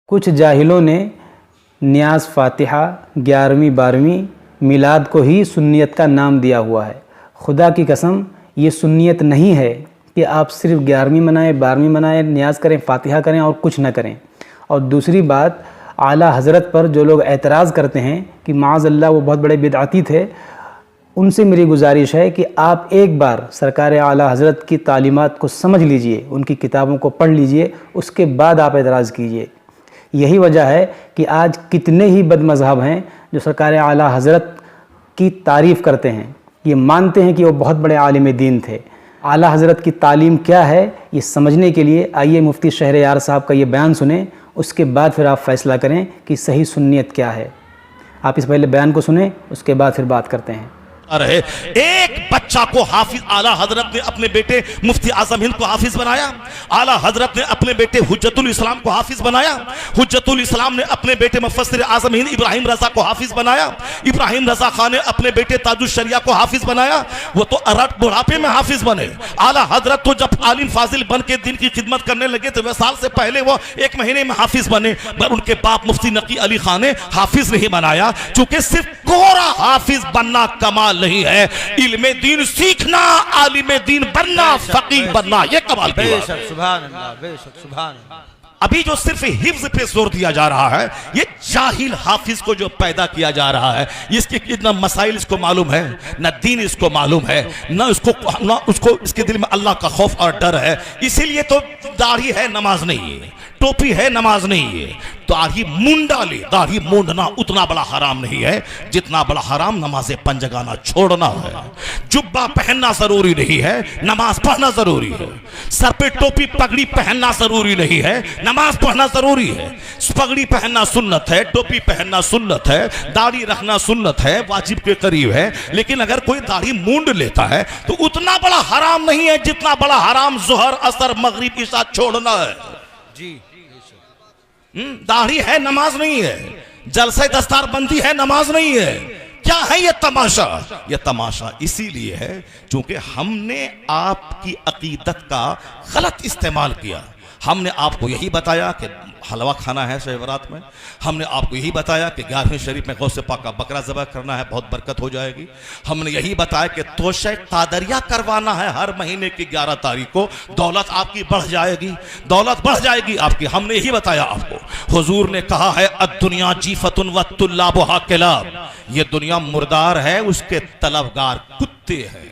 कुछ जाहिलों ने नियाज़ फ़ातिहा 11वीं 12वीं मिलाद को ही सुन्नियत का नाम दिया हुआ है। खुदा की कसम ये सुन्नियत नहीं है कि आप सिर्फ 11वीं मनाएं 12वीं मनाएं, नियाज़ करें, फ़ातिहा करें और कुछ न करें। और दूसरी बात, आला हज़रत पर जो लोग एतराज़ करते हैं कि माज़अल्लाह वो बहुत बड़े बिदअती थे, उनसे मेरी गुजारिश है कि आप एक बार सरकार आला हज़रत की तालीमात को समझ लीजिए, उनकी किताबों को पढ़ लीजिए, उसके बाद आप एतराज़ कीजिए। यही वजह है कि आज कितने ही बदमज़हब हैं जो सरकार आला हज़रत की तारीफ़ करते हैं, ये मानते हैं कि वो बहुत बड़े आलिम दीन थे। आला हज़रत की तालीम क्या है ये समझने के लिए आइए मुफ्ती शहरयार साहब का ये बयान सुने, उसके बाद फिर आप फ़ैसला करें कि सही सुन्नियत क्या है। आप इस पहले बयान को सुने, उसके बाद फिर बात करते हैं। रहे एक बच्चा को हाफिज आला हजरत ने अपने बेटे मुफ्ती आजम हिंद को हाफिज बनाया। आला हजरत ने अपने बेटे हुज्जतुल इस्लाम को हाफिज बनाया। हुज्जतुल इस्लाम ने अपने बेटे मुफस्सिर आजम हिंद इब्राहिम रजा को हाफिज बनाया। इब्राहिम रजा खान ने अपने बेटे ताजुश शरिया को हाफिज बनाया। वो तो अरब बुढ़ापे में हाफिज बने। आला हजरत तो जब आलिम फाजिल बन के दिन की खिदमत करने लगे तो वह साल से पहले वो 1 महीने में हाफिज बने, पर उनके बाप मुफ्ती नकी अली खान ने हाफिज नहीं बनाया, चूंकि सिर्फ कोरा हाफिज बनना कमाल नहीं है, इल्मे दीन सीखना, आलिम दीन बनना, फकीह बनना, ये कमाल की बात है। सुभान अल्लाह, बेशक सुभान अल्लाह। अभी जो सिर्फ हिफ्ज पे जोर दिया जा रहा है, ये जाहिल हाफिज को जो पैदा किया जा रहा है, इसके कितना मसाइल इसको मालूम है, न दीन इसको मालूम है, न उसको इसके दिल में अल्लाह का खौफ और डर है। इसीलिए तो दाढ़ी है नमाज नहीं है, टोपी है नमाज नहीं है, दाढ़ी मुंडा ले, दाढ़ी मूंडना उतना बड़ा हराम नहीं है जितना बड़ा हराम नमाज़े पंजगाना छोड़ना है। जुब्बा पहनना जरूरी नहीं है, नमाज पढ़ना जरूरी है। सर पे टोपी पगड़ी पहनना जरूरी नहीं है, नमाज पढ़ना जरूरी है। पगड़ी पहनना सुन्नत है, टोपी पहनना सुन्नत है, दाढ़ी रखना सुन्नत है, वाजिब के करीब है। लेकिन अगर कोई दाढ़ी मूंड लेता है तो उतना बड़ा हराम नहीं है जितना बड़ा हराम जोहर असर मगरिब ईशा छोड़ना है। जी दाढ़ी है नमाज नहीं है, जलसे दस्तारबंदी है नमाज नहीं है। क्या है ये तमाशा? ये तमाशा इसीलिए है क्योंकि हमने आपकी अकीदत का गलत इस्तेमाल किया। हमने आपको यही बताया कि हलवा खाना है शहवरात में, हमने आपको यही बताया कि 11वें शरीफ में गौसे पाक का बकरा ज़बह करना है, बहुत बरकत हो जाएगी। हमने यही बताया कि तोशे कादरिया करवाना है हर महीने की 11 तारीख को, दौलत आपकी बढ़ जाएगी, दौलत बढ़ जाएगी आपकी। हमने यही बताया आपको। हुजूर ने कहा है अद्दुनिया जीफतुन व तुल्लाबुहा किलाब, ये दुनिया मुर्दार है, उसके तलबगार कुत्ते हैं।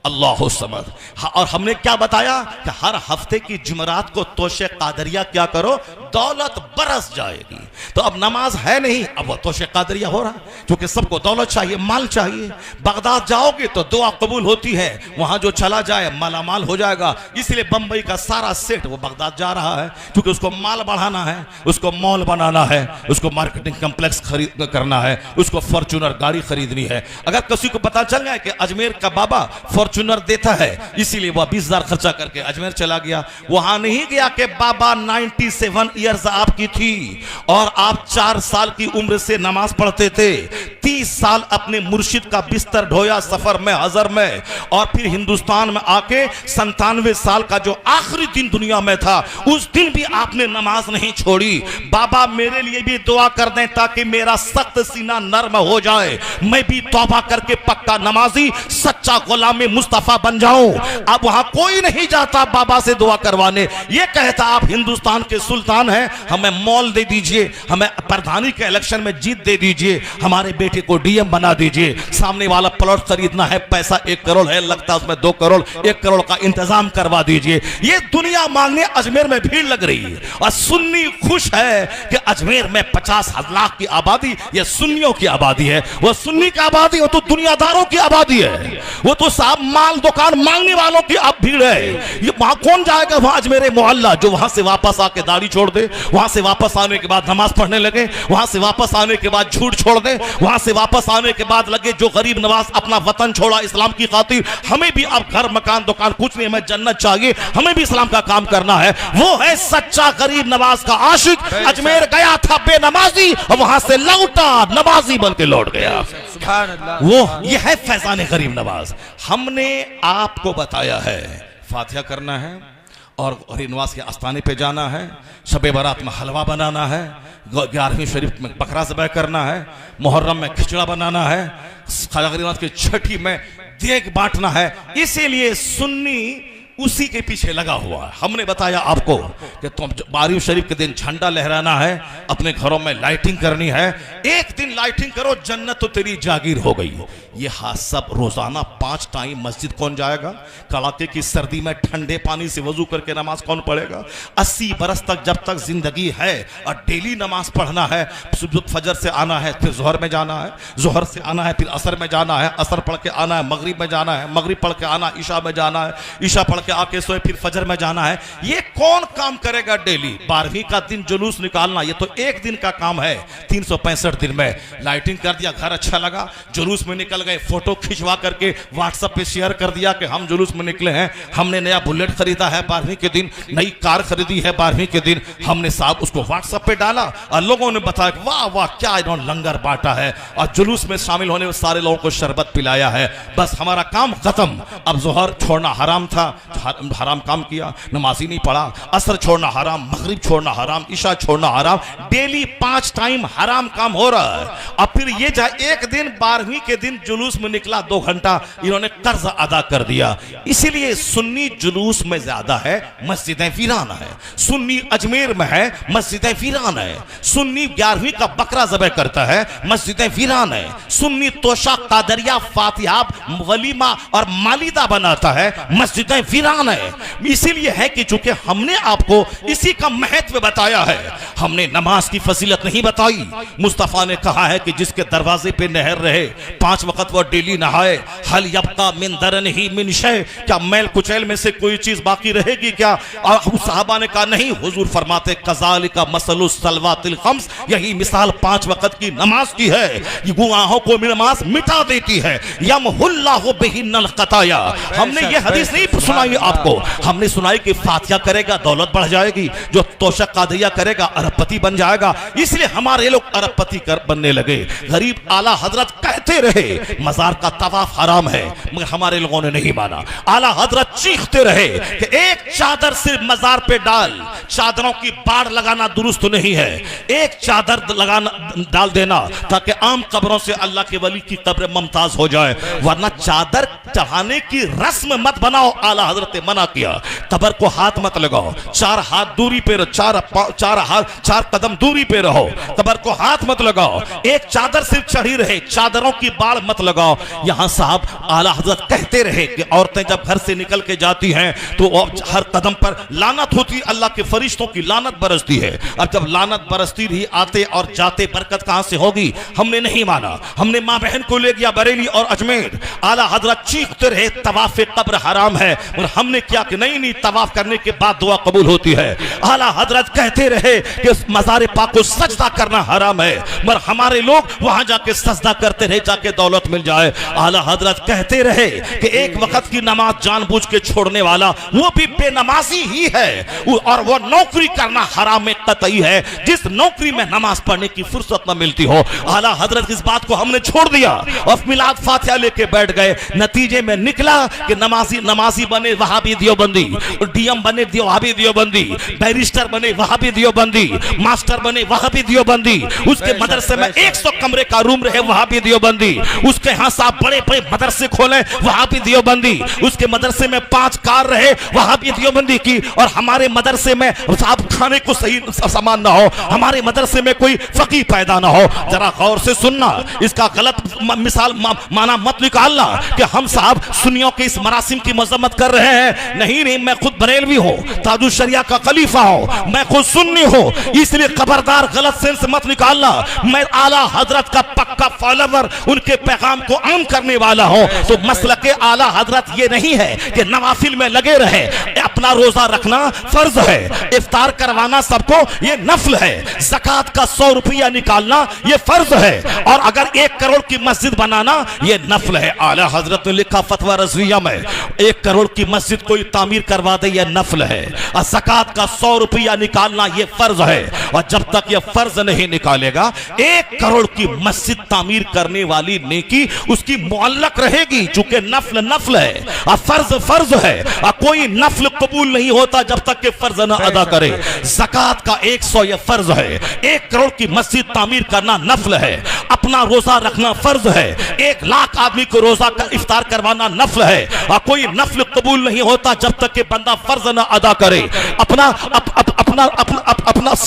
अल्लाह समद। और हमने क्या बताया कि हर हफ्ते की जुमरात को तोशे कादरिया क्या करो, दौलत बरस जाएगी। तो अब नमाज है नहीं, अब वो तोशे कादरिया हो रहा, क्योंकि सबको दौलत चाहिए, माल चाहिए। बगदाद जाओगे तो दुआ कबूल होती है, वहां जो चला जाए मालामाल हो जाएगा। इसलिए बंबई का सारा सेट वो बगदाद जा रहा है, क्योंकि उसको माल बढ़ाना है, उसको मॉल बनाना है, उसको मार्केटिंग कम्प्लेक्स खरीद करना है, उसको फॉर्च्यूनर गाड़ी खरीदनी है। अगर किसी को पता चल गया कि अजमेर का बाबा फॉर्च्यूनर देता है, इसीलिए वह 20,000 खर्चा करके अजमेर चला गया। वहां नहीं गया कि बाबा 97 ईयर्स आपकी थी और आप 4 साल की उम्र से नमाज पढ़ते थे, 30 साल अपने मुर्शिद का बिस्तर ढोया सफर में, हजर में, और फिर हिंदुस्तान में आके 97 साल का जो आखिरी दिन दुनिया में था, उस दिन भी आपने नमाज नहीं छोड़ी। बाबा मेरे लिए भी दुआ कर दें ताकि मेरा सख्त सीना नर्म हो जाए, मैं भी तौबा करके पक्का नमाजी सच्चा गुलाम मुस्तफा बन जाऊं। अब वहां कोई नहीं जाता बाबा से दुआ करवाने, ये कहता आप हिंदुस्तान के सुल्तान हैं, हमें मॉल दे दीजिए, हमें प्रधानी के इलेक्शन में जीत दे दीजिए, हमारे बेटे को डीएम बना दीजिए, सामने वाला प्लॉट खरीदना है, पैसा 1 करोड़ है, लगता है उसमें 2 करोड़, 1 करोड़ का इंतजाम करवा दीजिए। ये दुनिया मांगने अजमेर में भीड़ लग रही है और सुन्नी खुश है कि अजमेर में 50 लाख की आबादी, ये सुन्नियों की आबादी है। वो सुन्नी की आबादी, वो तो दुनियादारों की आबादी है, वो तो साहब माल दुकान मांगने वालों की अब भीड़ है। ये वहां कौन जाएगा? वहां अजमेर मोहल्ला जो वहां से वापस आके दाढ़ी छोड़ दे, वहां से वापस आने के बाद नमाज पढ़ने लगे, वहां से वापस आने के बाद झूठ छोड़ दे, वहां से वापस आने के बाद लगे जो गरीब नवाज अपना वतन छोड़ा इस्लाम की खातिर, हमें भी अब घर मकान दुकान कुछ नहीं, हमें जन्नत चाहिए, हमें भी इस्लाम का काम करना है। वो है सच्चा गरीब नवाज का आशिक। अजमेर गया था बेनमाजी और वहां से लौटा नमाजी बन के लौट गया। वो ये है फैजान गरीब नवाज। हमने आपको बताया है फातिहा करना है और नवाज के आस्थाने पे जाना है, शब बारात में हलवा बनाना है, 11वीं शरीफ में बकरा ज़बह करना है, मुहर्रम में खिचड़ा बनाना है, ख्वाजा गरीब की छठी में देग बांटना है। इसीलिए सुन्नी उसी के पीछे लगा हुआ है। हमने बताया आपको कि तुम 12वीं शरीफ के दिन झंडा लहराना है, अपने घरों में लाइटिंग करनी है, एक दिन लाइटिंग करो जन्नत तो तेरी जागीर हो गई। ये हाथ सब रोजाना 5 टाइम मस्जिद कौन जाएगा? कड़ाके की सर्दी में ठंडे पानी से वजू करके नमाज कौन पढ़ेगा? 80 बरस तक जब तक जिंदगी है और डेली नमाज पढ़ना है, फजर से आना है, फिर जोहर में जाना है, जोहर से आना है, फिर असर में जाना है, असर पढ़ के आना है, मगरिब में जाना है, मगरिब पढ़ के आना, ईशा में जाना है, ईशा पढ़ के आके सोए, फिर फजर में जाना है। ये कौन काम करेगा डेली? 12वीं का दिन जुलूस निकालना ये तो एक दिन का काम है, 365 दिन में। लाइटिंग कर दिया, घर अच्छा लगा, जुलूस में निकल गए, फोटो खिंचवा करके व्हाट्सएप पे शेयर कर दिया कि हम जुलूस में निकले हैं, हमने नया बुलेट खरीदा है 12वीं के दिन, नई कार खरीदी है 12वीं के दिन, हमने साहब उसको व्हाट्सएप पे डाला और लोगों ने बताया कि वाह वाह क्या इन्होंने लंगर बांटा है, और जुलूस में शामिल होने वाले सारे लोगों को शरबत पिलाया है। बस हमारा काम खत्म। अब जोहर छोड़ना हराम था, हराम काम किया, नमाजी नहीं पढ़ा, असर छोड़ना हराम, मगरिब छोड़ना हराम, ईशा छोड़ना हराम, डेली 5 टाइम हराम काम हो रहा है। अब फिर ये एक दिन 12वीं के दिन जुलूस में निकला, 2 घंटा इन्होंने कर्ज अदा कर दिया। इसीलिए सुन्नी जुलूस में ज्यादा है, मस्जिदें वीरान है। सुन्नी अजमेर में है, मस्जिदें वीरान है। सुन्नी 11वीं का बकरा ज़बह करता है, मस्जिदें वीरान है। सुन्नी तोशा, कादरिया, फातिहा, वलीमा और मालिदा बनाता है, मस्जिदें वीरान है। इसीलिए है कि चूंकि हमने आपको इसी का महत्व बताया है, हमने नमाज की फजीलत नहीं बताई। मुस्तफा ने कहा है कि जिसके दरवाजे पे नहर रहे, 5 वक्त वो डेली नहाए, हल यबका मिन दरन ही मिन शय, क्या मैल कुचैल में से कोई चीज बाकी रहेगी क्या? और साहबा ने कहा नहीं, हुजूर फरमाते कज़ालिका मसलुस सलवातिल खम्स, यही मिसाल 5 वक्त की नमाज की है। ये गुनाहों को नमाज मिटा देती है। यमहुल्लाहु बिहिन्नल खताया। हमने ये हदीस नहीं सुनाई आपको, हमने सुनाई कि फातिहा करेगा दौलत बढ़ जाएगी, जो तोशक कादिया करेगा अरबपति बन जाएगा। इसलिए हमारे लोग अरबपति बनने लगे। गरीब आला हजरत कहते रहे मजार का तवाफ हराम है, मगर हमारे लोगों ने नहीं माना। आला हजरत चीखते रहे कि एक चादर सिर्फ मजार पे डाल, चादरों की बाढ़ लगाना दुरुस्त नहीं है, एक चादर लगाना डाल देना ताकि आम कब्रों से अल्लाह के वली की कब्र मुमताज हो जाए, वरना चादर चढ़ाने की रस्म मत बनाओ। आला हजरत ने मना किया। कब्र को हाथ मत लगाओ, 4 हाथ दूरी पे, 4 कदम दूरी पे रहो, कब्र को हाथ मत लगाओ, एक चादर सिर्फ चढ़ी रहे, चादरों की बाढ़ मत लगाओ। यहां साहब आला हजरत कहते रहे कि औरतें जब घर से निकल के जाती हैं तो हर कदम पर लानत होती, अल्लाह के फरिश्तों की लानत बरसती है। अब जब लानत बरसती रही, आते और जाते बरकत कहां से होगी? हमने नहीं माना। हमने मां बहन को ले गया बरेली और अजमेर, आला हजरत चीखते रहे तवाफ कब्र हराम है, और हमने क्या कि नहीं नहीं, तवाफ करने के बाद दुआ कबूल होती है। आला हजरत कहते रहे कि मज़ार पाक को सजदा करना हराम है, मगर हमारे लोग वहां जाके सजदा करते रहे, जाके दौलत मिल जाए। आला हजरत कहते रहे कि एक वक्त की नमाज जानबूझ के छोड़ने वाला वो भी बेनमाजी ही है, और वो नौकरी करना हराम में कतई है जिस नौकरी में नमाज पढ़ने की फुर्सत न मिलती हो। आला हजरत इस बात को हमने छोड़ दिया और मिलाद फातिहा लेके बैठ गए। नतीजे में निकला कि नमाजी बने वहाबी दियोबंदी, डीएम बने वहाबी दियोबंदी, बैरिस्टर बने वहाबी दियोबंदी, मास्टर बने वहाबी दियोबंदी, उसके मदरसे में 100 कमरे का रूम रहे वहाबी दियोबंदी, उसके यहाँ साहब बड़े बड़े मदरसे खोले वहाबी दियोबंदी, उसके मदरसे में 5 कार रहे वहाबी दियोबंदी की, और हमारे मदरसे में साहब खाने को सही सामान ना हो, हमारे मदरसे में कोई फकीह पैदा ना हो। जरा गौर से सुनना, इसका गलत मिसाल माना मत निकालना कि हम साहब सुन्नियों के इस मरासिम की मजम्मत कर रहे हैं। नहीं नहीं, मैं खुद बरेलवी हूँ, ताजुल शरिया का खलीफा हूँ, मैं खुद सुन्नी हूँ, इसलिए खबरदार गलत सेंस मत निकालना। मैं आला हजरत का पक्का फॉलोवर, उनके पैगाम को आम करने वाला हूँ। तो मसलके आला हजरत ये नहीं है कि नवाफिल में लगे रहे, अपना रोजा रखना फर्ज है, इफ्तार करवाना सबको ये नफल है, ज़कात का 100 रुपया निकालना ये फर्ज है, और अगर 1 करोड़ की मस्जिद बनाना ये नफल है। आला हजरत ने लिखा फतवा रज़विया में, 1 करोड़ की मस्जिद कोई तामीर करवा दे यह नफल है, और ज़कात का 100 रुपया निकालना यह फर्ज है। और जब तक यह फर्ज नहीं निकालेगा 1 करोड़ की मस्जिद तामीर करने वाली नेकी उसकी मुअल्लक रहेगी, चूंकि नफल नफल है और फर्ज फर्ज है, और कोई नफल कबूल नहीं होता जब तक कि फर्ज न अदा करे। ज़कात का 100 यह फर्ज है, 1 करोड़ की मस्जिद तामीर करना नफल है, अपना रोजा रखना फर्ज है, 1 लाख आदमी को रोजा का इफ्तार करवाना नफल है, और कोई नफल कबूल नहीं होता जब तक कि बंदा फर्ज न अदा करे। अपना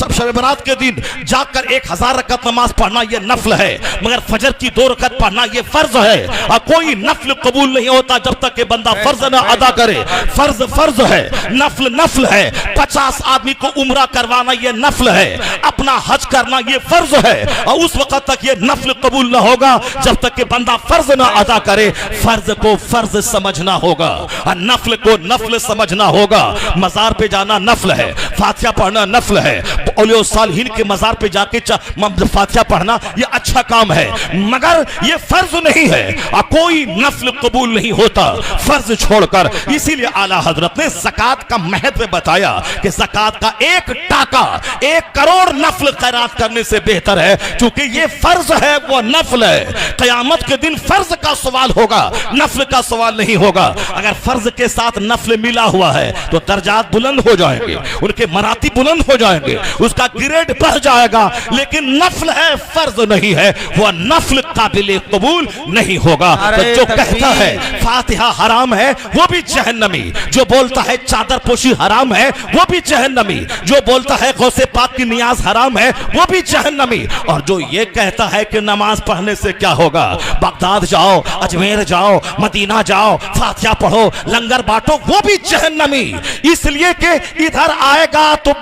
शब बरात के दिन जाकर 1000 रकअत नमाज पढ़ना यह नफल है, मगर फजर की 2 रकअत पढ़ना यह फर्ज है, और कोई नफल कबूल नहीं होता जब तक कि बंदा फर्ज न अदा करे। फर्ज फर्ज है, नफल नफल है। 50 आदमी को उम्रा करवाना यह नफल है, अपना हज करना यह फर्ज है, और उस वक्त तक यह नफल कबूल न होगा जब तक कि बंदा फर्ज न अदा करे। फर्ज को फर्ज समझना होगा और नफल को नफल समझना होगा। मजार पे जाना नफल है, फातिहा पढ़ना नफल है, औलिया सालिहीन के मजार पे जाके फातिहा पढ़ना यह अच्छा काम है, मगर यह फर्ज नहीं है, और कोई नफल कबूल नहीं होता फर्ज छोड़कर। इसीलिए आला हजरत ने ज़कात का महत्व बताया कि ज़कात का 1 टाका 1 करोड़ नफल खैरात करने से बेहतर है, क्योंकि यह फर्ज है, वो नफल है। क़यामत के दिन फर्ज का सवाल होगा, नफल का सवाल नहीं होगा। अगर फर्ज के साथ नफल मिला हुआ है तो दर्जात बुलंद हो जाएंगे, उनके मराती बुलंद हो जाएंगे, उसका ग्रेड बढ़ जाएगा। लेकिन नफल है, फर्ज नहीं है, वह नफल काबिल कबूल नहीं होगा। तो जो कहता है फातिहा हराम है वो भी जहन्नमी, जो बोलता है चादर पोशी हराम है वो भी जहन्नमी, जो बोलता है गौसे पाक की नियाज हराम है वो भी जहन्नमी, और जो ये कहता है कि नमाज पढ़ने से क्या होगा, बगदाद जाओ, अजमेर जाओ, मदीना जाओ, फातिहा पढ़ो, लंगर बांटो, वो भी जहन्नमी। इसलिए कि इधर आएगा तो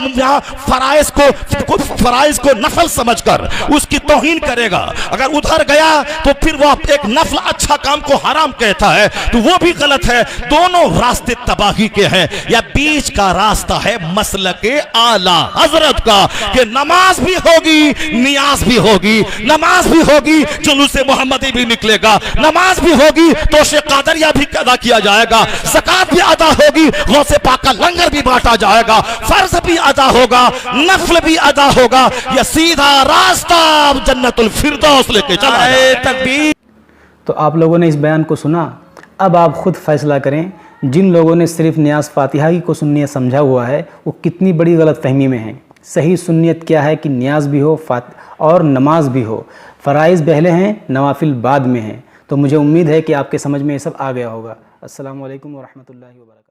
फराइज को नफल समझकर उसकी तौहीन करेगा, अगर उधर गया तो फिर वो एक नफल अच्छा काम को हराम कहता है, तो वो भी गलत है। दोनों रास्ते तबाही के हैं। या बीच का रास्ता है मसलके आला हजरत का, कि नमाज भी होगी, नियाज भी होगी, नमाज भी होगी, जुलूसे मोहम्मदी भी निकलेगा, नमाज भी होगी तो शे कादरिया भी अदा किया जाएगा, ज़कात भी अदा होगी, गौसे पाक का लंगर भी बांटा जाएगा, फर्ज भी अदा होगा, नफल भी अदा होगा। यह सीधा रास्ता जन्नतुल फिरदौस लेके चला है। तकबीर। तो आप लोगों ने इस बयान को सुना, अब आप खुद फैसला करें। जिन लोगों ने सिर्फ नियाज फातिहा ही को सुन्नियत समझा हुआ है वो कितनी बड़ी गलत फहमी में है। सही सुन्नियत क्या है कि नियाज भी हो और नमाज भी हो, फ़राइज़ पहले हैं, नवाफिल बाद में हैं। तो मुझे उम्मीद है कि आपके समझ में ये सब आ गया होगा। अस्सलामु अलैकुम व रहमतुल्लाहि व बरकातहू।